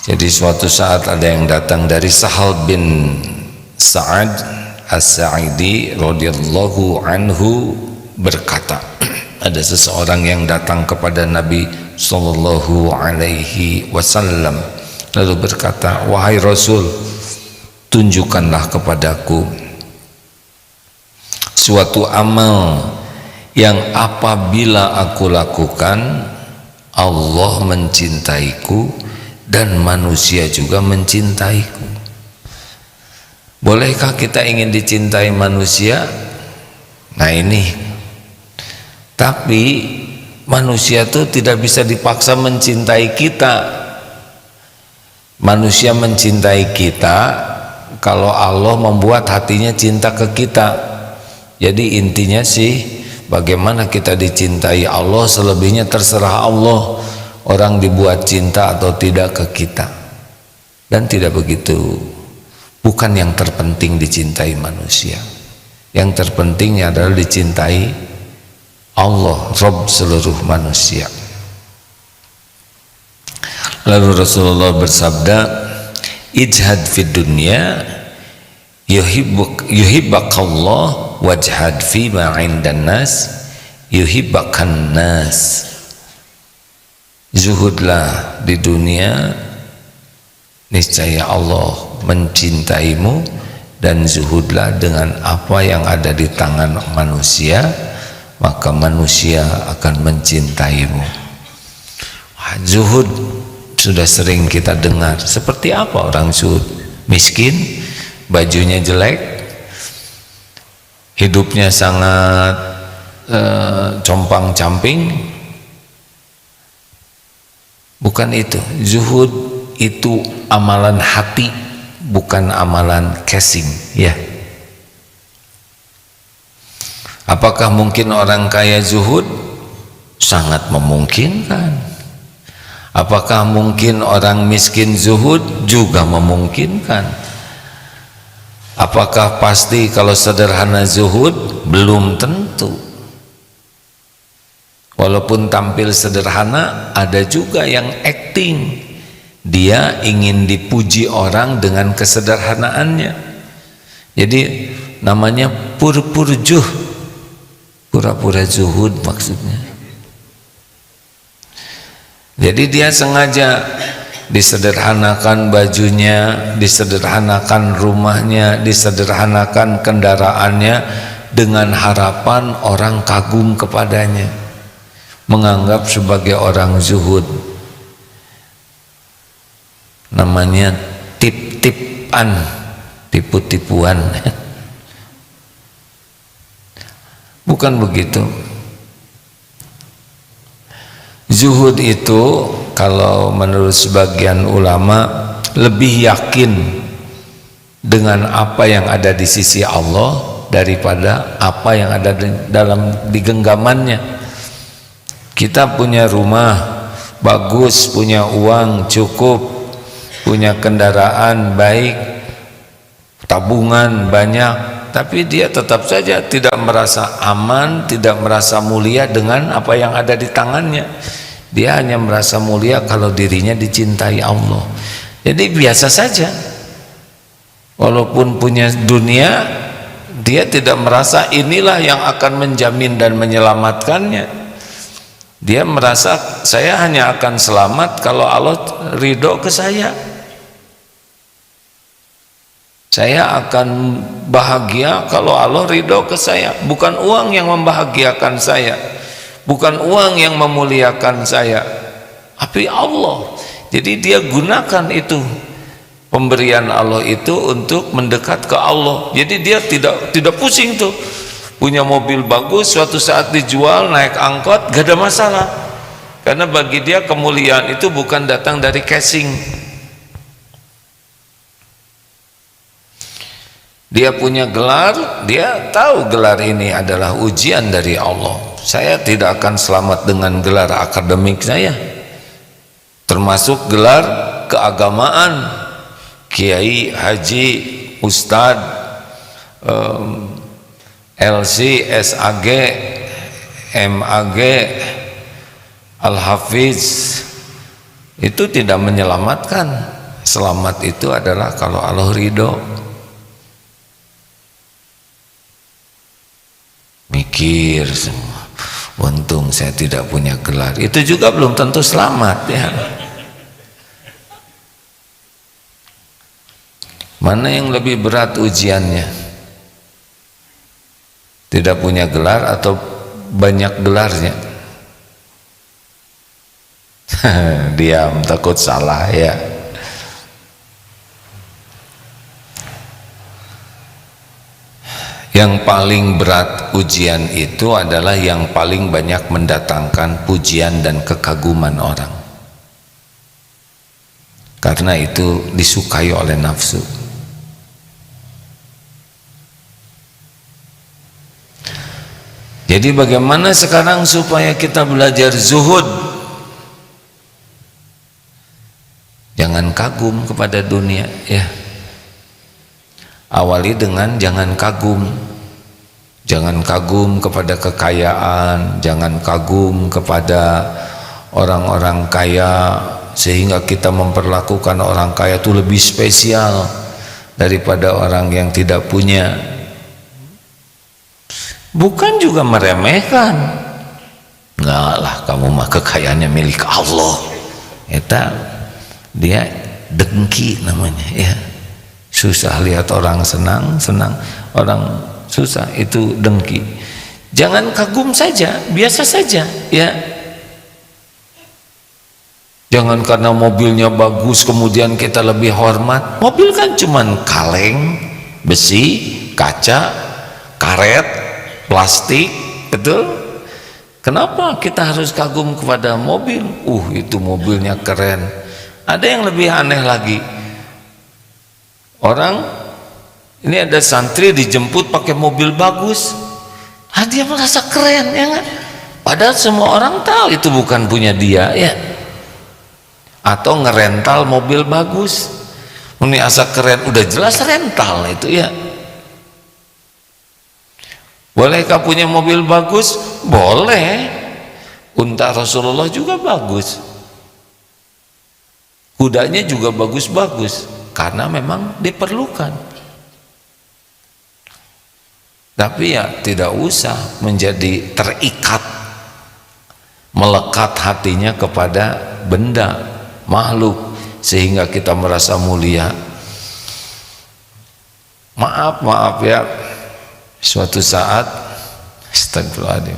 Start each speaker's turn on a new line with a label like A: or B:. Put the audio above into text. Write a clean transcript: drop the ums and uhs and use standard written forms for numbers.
A: Jadi suatu saat ada yang datang dari Sahal bin Sa'ad As-Sa'idi radhiyallahu anhu berkata, ada seseorang yang datang kepada Nabi sallallahu alaihi wasallam lalu berkata, wahai Rasul, tunjukkanlah kepadaku suatu amal yang apabila aku lakukan Allah mencintaiku dan manusia juga mencintaiku. Bolehkah kita ingin dicintai manusia? Nah ini, tapi manusia itu tidak bisa dipaksa mencintai kita. Manusia mencintai kita kalau Allah membuat hatinya cinta ke kita. Jadi intinya sih, bagaimana kita dicintai Allah, selebihnya terserah Allah. Orang dibuat cinta atau tidak ke kita. Dan tidak begitu. Bukan yang terpenting dicintai manusia. Yang terpenting adalah dicintai Allah, Rabb seluruh manusia. Lalu Rasulullah bersabda, ijhad fid dunya yuhibbakallah wajhad fima indan nas yuhibbakan nas. Zuhudlah di dunia, niscaya Allah mencintaimu, dan zuhudlah dengan apa yang ada di tangan manusia, maka manusia akan mencintaimu. Zuhud sudah sering kita dengar. Seperti apa orang zuhud? Miskin, bajunya jelek, hidupnya sangat compang-camping. Bukan itu. Zuhud itu amalan hati, bukan amalan casing, ya. Apakah mungkin orang kaya zuhud? Sangat memungkinkan. Apakah mungkin orang miskin zuhud? Juga memungkinkan. Apakah pasti kalau sederhana zuhud? Belum tentu. Walaupun tampil sederhana, ada juga yang acting. Dia ingin dipuji orang dengan kesederhanaannya. Jadi namanya pur-purjuh, pura-pura zuhud maksudnya. Jadi dia sengaja disederhanakan bajunya, disederhanakan rumahnya, disederhanakan kendaraannya, dengan harapan orang kagum kepadanya, menganggap sebagai orang zuhud. Namanya tip-tipan, tipu-tipuan. Bukan begitu. Zuhud itu kalau menurut sebagian ulama lebih yakin dengan apa yang ada di sisi Allah daripada apa yang ada di genggamannya. Kita punya rumah bagus, punya uang cukup, punya kendaraan baik, tabungan banyak, tapi dia tetap saja tidak merasa aman, tidak merasa mulia dengan apa yang ada di tangannya. Dia hanya merasa mulia kalau dirinya dicintai Allah. Jadi biasa saja. Walaupun punya dunia, dia tidak merasa inilah yang akan menjamin dan menyelamatkannya. Dia merasa saya hanya akan selamat kalau Allah ridho ke saya. Saya akan bahagia kalau Allah ridho ke saya. Bukan uang yang membahagiakan saya, bukan uang yang memuliakan saya, tapi Allah. Jadi dia gunakan itu, pemberian Allah itu untuk mendekat ke Allah. Jadi dia tidak pusing tuh. Punya mobil bagus, suatu saat dijual, naik angkot, gak ada masalah. Karena bagi dia kemuliaan itu bukan datang dari casing. Dia punya gelar, dia tahu gelar ini adalah ujian dari Allah. Saya tidak akan selamat dengan gelar akademik saya, termasuk gelar keagamaan, kiai, haji, ustadz, LC, SAG, MAG, Al-Hafiz, itu tidak menyelamatkan. Selamat itu adalah kalau Allah ridho. Mikir semua, untung saya tidak punya gelar, itu juga belum tentu selamat ya. Mana yang lebih berat ujiannya? Tidak punya gelar atau banyak gelarnya? Diam, takut salah ya. Yang paling berat ujian itu adalah yang paling banyak mendatangkan pujian dan kekaguman orang, karena itu disukai oleh nafsu. Jadi bagaimana sekarang supaya kita belajar zuhud? Jangan kagum kepada dunia ya. Awali dengan jangan kagum. Jangan kagum kepada kekayaan, jangan kagum kepada orang-orang kaya sehingga kita memperlakukan orang kaya itu lebih spesial daripada orang yang tidak punya. Bukan juga meremehkan, enggak lah, kamu mah kekayaannya milik Allah, eta dia dengki namanya ya. Susah lihat orang senang orang susah, itu dengki. Jangan kagum saja, biasa saja ya. Jangan karena mobilnya bagus kemudian kita lebih hormat. Mobil kan cuman kaleng, besi, kaca, karet, plastik, betul? Kenapa kita harus kagum kepada mobil? Itu mobilnya keren. Ada yang lebih aneh lagi. Orang ini ada santri dijemput pakai mobil bagus. Dia merasa keren ya kan? Padahal semua orang tahu itu bukan punya dia ya. Atau ngerental mobil bagus. Ini asa keren, udah jelas rental itu ya. Bolehkah punya mobil bagus? Boleh. Unta Rasulullah juga bagus, kudanya juga bagus-bagus, karena memang diperlukan. Tapi ya tidak usah menjadi terikat, melekat hatinya kepada benda, makhluk, sehingga kita merasa mulia. Maaf ya, suatu saat, astagfirullahaladzim,